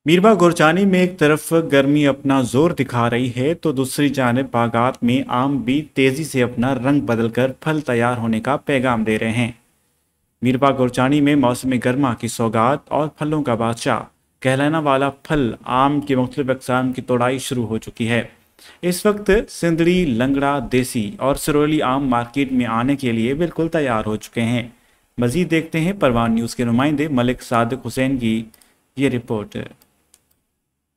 मीरवा गोरचानी में एक तरफ गर्मी अपना जोर दिखा रही है तो दूसरी जानिब बागात में आम भी तेजी से अपना रंग बदलकर फल तैयार होने का पैगाम दे रहे हैं। मीरवा गोरचानी में मौसम गर्मा की सौगात और फलों का बादशाह कहलाने वाला फल आम के मुख्तलिफ अक़साम की तोड़ाई शुरू हो चुकी है। इस वक्त सिंदड़ी, लंगड़ा, देसी और सिरोली आम मार्केट में आने के लिए बिल्कुल तैयार हो चुके हैं। मजीद देखते हैं परवान न्यूज़ के नुमाइंदे मलिक सादिक हुसैन की ये रिपोर्ट।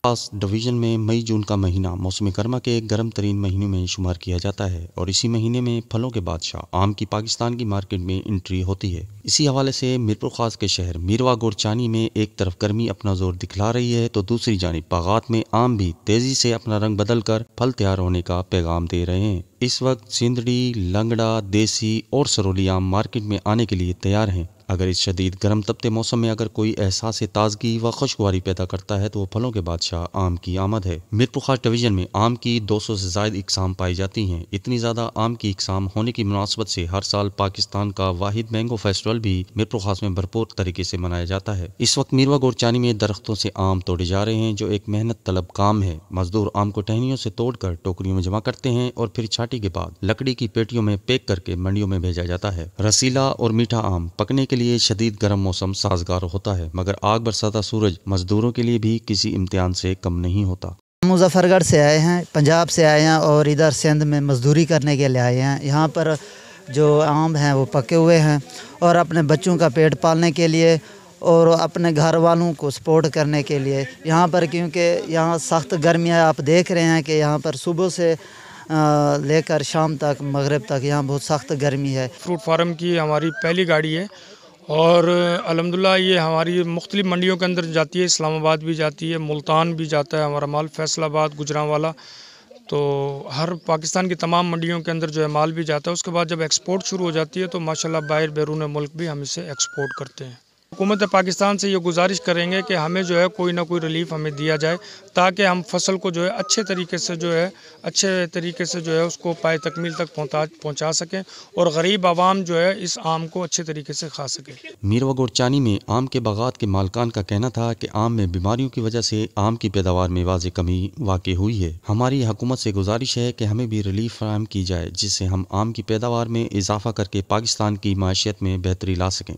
खास डिवीज़न में मई जून का महीना मौसम गर्मा के गर्म तरीन महीनों में शुमार किया जाता है और इसी महीने में फलों के बादशाह आम की पाकिस्तान की मार्केट में एंट्री होती है। इसी हवाले से मीरपुर खास के शहर मीरवा गोरचानी में एक तरफ गर्मी अपना जोर दिखला रही है तो दूसरी जानिब बागात में आम भी तेजी से अपना रंग बदल कर फल तैयार होने का पैगाम दे रहे हैं। इस वक्त सिंदड़ी, लंगड़ा, देसी और सरोली आम मार्केट में आने के लिए तैयार हैं। अगर इस शदीद गर्म तपते मौसम में अगर कोई एहसास ताजगी व खुशगवारी पैदा करता है तो वो फलों के बादशाह आम की आमद है। मीरपुर खास डिवीज़न में आम की 200 से ज़ायद इकसाम पाई जाती हैं। इतनी ज़्यादा आम की इकसाम होने की मुनासबत से हर साल पाकिस्तान का वाहिद मैंगो फेस्टिवल भी मीरपुर खास में भरपूर तरीके से मनाया जाता है। इस वक्त मीरवा गोरचानी में दरख्तों से आम तोड़े जा रहे हैं जो एक मेहनत तलब काम है। मजदूर आम को टहनियों से तोड़कर टोकरियों में जमा करते हैं और फिर छाटी के बाद लकड़ी की पेटियों में पैक करके मंडियों में भेजा जाता है। रसीला और मीठा आम पकने के लिए शदीद गर्म मौसम साजगार होता है, मगर आग बरसाता सूरज मजदूरों के लिए भी किसी इम्तिहान से कम नहीं होता। मुजफ्फरगढ़ से आए हैं, पंजाब से आए हैं और इधर सिंध में मजदूरी करने के लिए आए हैं। यहाँ पर जो आम हैं वो पके हुए हैं और अपने बच्चों का पेट पालने के लिए और अपने घर वालों को सपोर्ट करने के लिए यहाँ पर, क्योंकि यहाँ सख्त गर्मियाँ आप देख रहे हैं कि यहाँ पर सुबह से लेकर शाम तक, मगरिब तक यहाँ बहुत सख्त गर्मी है। फ्रूट फार्म की हमारी पहली गाड़ी है और अल्हम्दुलिल्लाह ये हमारी मुख्तलिफ मंडियों के अंदर जाती है। इस्लामाबाद भी जाती है, मुल्तान भी जाता है हमारा माल, फैसलाबाद, गुजरांवाला, तो हर पाकिस्तान की तमाम मंडियों के अंदर जो है माल भी जाता है। उसके बाद जब एक्सपोर्ट शुरू हो जाती है तो माशाल्लाह बाहर बैरून मुल्क भी हम इसे एक्सपोर्ट करते हैं। हुकूमत पाकिस्तान से ये गुजारिश करेंगे कि हमें जो है कोई ना कोई रिलीफ हमें दिया जाए ताकि हम फसल को जो है अच्छे तरीके से जो है उसको पाए तकमील तक पहुंचा सकें और गरीब आवाम जो है इस आम को अच्छे तरीके से खा सके। मीरवा गोरचानी में आम के बागात के मालकान का कहना था कि आम में बीमारियों की वजह से आम की पैदावार में वाज़ेह कमी वाक़ई हुई है। हमारी हुकूमत से गुजारिश है कि हमें भी रिलीफ फराहम की जाए जिससे हम आम की पैदावार में इजाफा करके पाकिस्तान की माशियत में बेहतरी ला सकें।